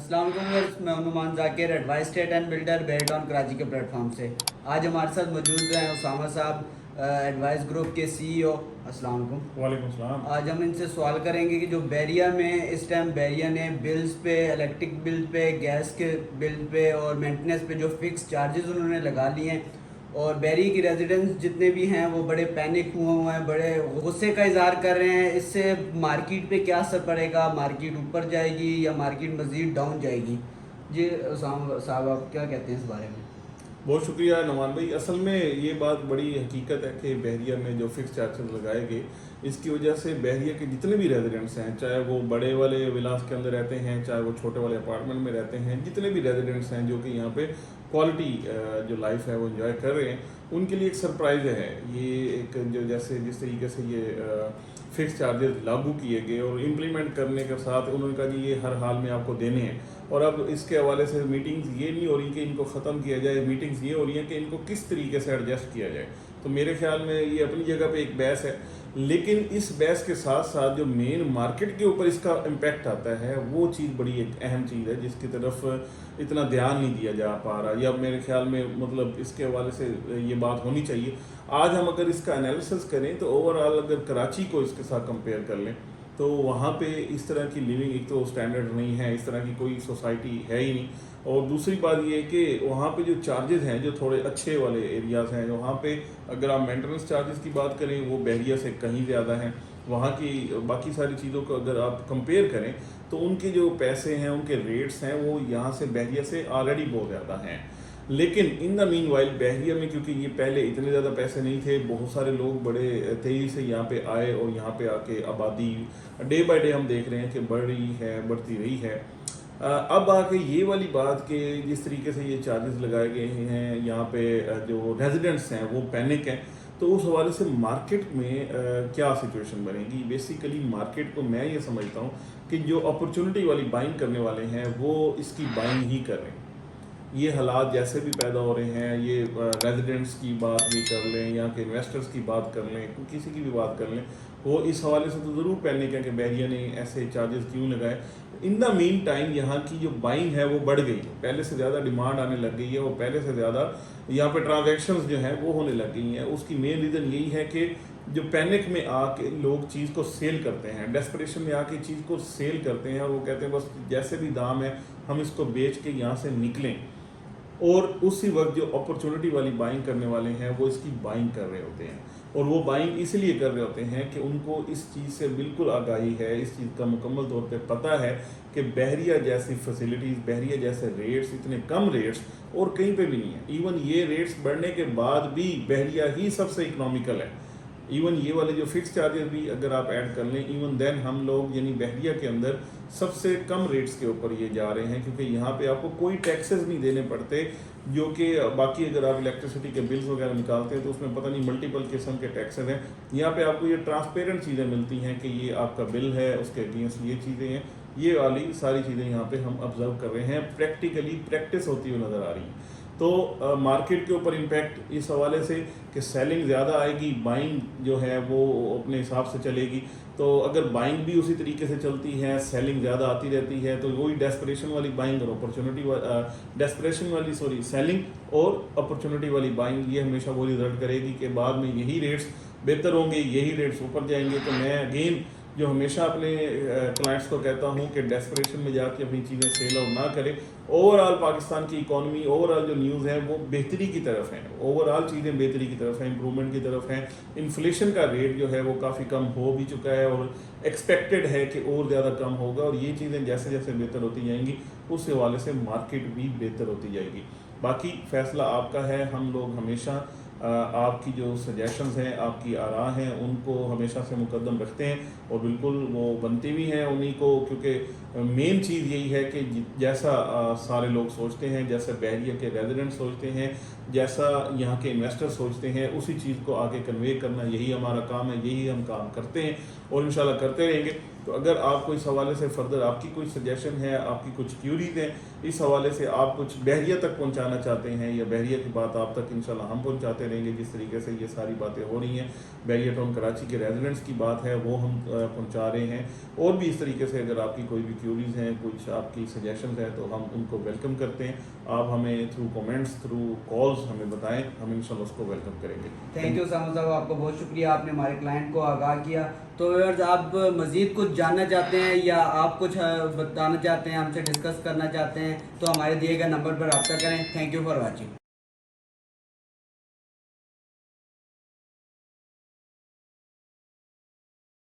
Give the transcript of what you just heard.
अस्सलाम वालेकुम व्यूअर्स, मैं हूं Numan Zakir, advice state and builder बेरटाउन कराची के प्लेटफॉर्म से। आज हमारे साथ मौजूद हैं उसामा साहब, एडवाइस ग्रुप के सीईओ। अस्सलाम वालेकुम। वालेकुम सलाम। आज हम इनसे सवाल करेंगे कि जो बैरिया में इस टाइम बैरिया ने बिल्स पे, इलेक्ट्रिक बिल पे, गैस के बिल पे और मेंटेनेंस पे जो फिक्स चार्जेस उन्होंने लगा लिए हैं, और बैरी की रेजिडेंट्स जितने भी हैं वो बड़े पैनिक हुए हैं, बड़े गुस्से का इजहार कर रहे हैं। इससे मार्केट पे क्या असर पड़ेगा? मार्केट ऊपर जाएगी या मार्केट मज़ीद डाउन जाएगी? जी उसामा साहब, आप क्या कहते हैं इस बारे में? बहुत शुक्रिया नुमान भाई। असल में ये बात बड़ी हकीकत है कि बहरिया में जो फिक्स चार्जेस लगाए गए, इसकी वजह से बहरिया के जितने भी रेजिडेंट्स हैं, चाहे वो बड़े वाले विलास के अंदर रहते हैं, चाहे वो छोटे वाले अपार्टमेंट में रहते हैं, जितने भी रेजिडेंट्स हैं जो कि यहाँ पे क्वालिटी जो लाइफ है वो एंजॉय कर रहे हैं, उनके लिए एक सरप्राइज़ है ये। एक जो जैसे जिस तरीके से ये फिक्स चार्जेस लागू किए गए और इम्प्लीमेंट करने के साथ उन्होंने कहा कि ये हर हाल में आपको देने हैं। और अब इसके हवाले से मीटिंग्स ये नहीं हो रही कि इनको ख़त्म किया जाए, मीटिंग्स ये हो रही हैं कि इनको किस तरीके से एडजस्ट किया जाए। तो मेरे ख्याल में ये अपनी जगह पे एक बहस है, लेकिन इस बहस के साथ साथ जो मेन मार्केट के ऊपर इसका इम्पैक्ट आता है वो चीज़ बड़ी एक अहम चीज़ है जिसकी तरफ इतना ध्यान नहीं दिया जा पा रहा, या मेरे ख्याल में मतलब इसके हवाले से ये बात होनी चाहिए। आज हम अगर इसका एनालिसिस करें तो ओवरऑल अगर कराची को इसके साथ कंपेयर कर लें तो वहाँ पे इस तरह की लिविंग एक तो स्टैंडर्ड नहीं है, इस तरह की कोई सोसाइटी है ही नहीं। और दूसरी बात ये है कि वहाँ पे जो चार्जेस हैं, जो थोड़े अच्छे वाले एरियाज़ हैं, वहाँ पे अगर आप मेंटेनेंस चार्जेस की बात करें वो बहरिया से कहीं ज़्यादा हैं। वहाँ की बाकी सारी चीज़ों को अगर आप कंपेयर करें तो उनके जो पैसे हैं, उनके रेट्स हैं, वो यहाँ से बहरिया से ऑलरेडी बहुत ज़्यादा हैं। लेकिन इन द मीन वाइल बहरिया में क्योंकि ये पहले इतने ज़्यादा पैसे नहीं थे, बहुत सारे लोग बड़े तेज़ी से यहाँ पे आए और यहाँ पे आके आबादी डे बाय डे हम देख रहे हैं कि बढ़ रही है, बढ़ती रही है। अब आके ये वाली बात कि जिस तरीके से ये चार्जेस लगाए गए हैं यहाँ पे जो रेजिडेंट्स हैं वो पैनिक हैं, तो उस हवाले से मार्केट में क्या सिचुएशन बनेगी। बेसिकली मार्केट को मैं ये समझता हूँ कि जो अपॉर्चुनिटी वाली बाइंग करने वाले हैं वो इसकी बाइंग ही कर रहे हैं। ये हालात जैसे भी पैदा हो रहे हैं, ये रेजिडेंट्स की बात भी कर लें, यहाँ के इन्वेस्टर्स की बात कर लें, किसी की भी बात कर लें, वो इस हवाले से तो ज़रूर पैनिक है कि बहरिया ने ऐसे चार्जेस क्यों लगाए। इन द मीन टाइम यहाँ की जो बाइंग है वो बढ़ गई है, पहले से ज़्यादा डिमांड आने लग गई है, वो पहले से ज़्यादा यहाँ पे ट्रांजैक्शंस जो हैं वो होने लग गई हैं। उसकी मेन रीज़न यही है कि जो पैनिक में आके लोग चीज़ को सेल करते हैं, डेस्परेशन में आके चीज़ को सेल करते हैं और वो कहते हैं बस जैसे भी दाम है हम इसको बेच के यहाँ से निकलें। और उसी वक्त जो अपॉर्चुनिटी वाली बाइंग करने वाले हैं वो इसकी बाइंग कर रहे होते हैं, और वो बाइंग इसलिए कर रहे होते हैं कि उनको इस चीज़ से बिल्कुल आगाही है, इस चीज़ का मुकम्मल तौर पे पता है कि बहरिया जैसी फैसिलिटीज़, बहरिया जैसे रेट्स, इतने कम रेट्स और कहीं पे भी नहीं है। इवन ये रेट्स बढ़ने के बाद भी बहरिया ही सबसे इकोनॉमिकल है। इवन ये वाले जो फिक्स चार्जेस भी अगर आप ऐड कर लें, इवन देन हम लोग यानी बहरिया के अंदर सबसे कम रेट्स के ऊपर ये जा रहे हैं, क्योंकि यहाँ पे आपको कोई टैक्सेस नहीं देने पड़ते, जो कि बाकी अगर आप इलेक्ट्रिसिटी के बिल्स वगैरह निकालते हैं तो उसमें पता नहीं मल्टीपल किस्म के टैक्सेस हैं। यहाँ पे आपको ये ट्रांसपेरेंट चीज़ें मिलती हैं कि ये आपका बिल है, उसके अगेंस्ट ये चीज़ें हैं। ये वाली सारी चीज़ें यहाँ पे हम ऑब्जर्व कर रहे हैं, प्रैक्टिकली प्रैक्टिस होती हुई नज़र आ रही है। तो मार्केट के ऊपर इम्पैक्ट इस हवाले से कि सेलिंग ज़्यादा आएगी, बाइंग जो है वो अपने हिसाब से चलेगी। तो अगर बाइंग भी उसी तरीके से चलती है, सेलिंग ज़्यादा आती रहती है, तो वही डेस्परेशन वाली बाइंग और सेलिंग और अपॉर्चुनिटी वाली बाइंग ये हमेशा वो रिजल्ट करेगी कि बाद में यही रेट्स बेहतर होंगे, यही रेट्स ऊपर जाएंगे। तो मैं अगेन जो हमेशा अपने क्लाइंट्स को कहता हूँ कि डेस्परेशन में जाके अपनी चीज़ें सेल आउट ना करें। ओवरऑल पाकिस्तान की इकॉनमी, ओवरऑल जो न्यूज़ है वो बेहतरी की तरफ है, ओवरऑल चीज़ें बेहतरी की तरफ हैं, इंप्रूवमेंट की तरफ हैं। इन्फ्लेशन का रेट जो है वो काफ़ी कम हो भी चुका है और एक्सपेक्टेड है कि और ज़्यादा कम होगा, और ये चीज़ें जैसे जैसे बेहतर होती जाएंगी उस हवाले से मार्केट भी बेहतर होती जाएगी। बाकी फ़ैसला आपका है। हम लोग हमेशा आपकी जो सजेशंस हैं, आपकी आरा हैं, उनको हमेशा से मुकद्दम रखते हैं और बिल्कुल वो बनती भी हैं उन्हीं को, क्योंकि मेन चीज़ यही है कि जैसा सारे लोग सोचते हैं, जैसे बहरिया के रेजिडेंट सोचते हैं, जैसा यहाँ के इन्वेस्टर सोचते हैं, उसी चीज़ को आगे कन्वे करना यही हमारा काम है, यही हम काम करते हैं और इंशाल्लाह करते रहेंगे। तो अगर आप कोई इस हवाले से फर्दर आपकी कोई सजेशन है, आपकी कुछ क्यूरीज हैं, इस हवाले से आप कुछ बहरिया तक पहुंचाना चाहते हैं या बहरिया की बात आप तक इंशाल्लाह हम पहुंचाते रहेंगे, जिस तरीके से ये सारी बातें हो रही हैं, बहरिया टाउन कराची के रेजिडेंट्स की बात है वो हम पहुंचा रहे हैं। और भी इस तरीके से अगर आपकी कोई भी क्यूरीज हैं, कुछ आपकी सजेशन है, तो हम उनको वेलकम करते हैं। आप हमें थ्रू कमेंट्स, थ्रू कॉल्स हमें बताएं, हम इंशाल्लाह उसको वेलकम करेंगे। थैंक यू सामद साहब, आपका बहुत शुक्रिया, आपने हमारे क्लाइंट को आगाह किया। तो व्यूअर्स, आप मज़ीद कुछ जानना चाहते हैं या आप कुछ बताना चाहते हैं, हमसे डिस्कस करना चाहते हैं, तो हमारे दिए गए नंबर पर रब्ता करें। Thank you for watching.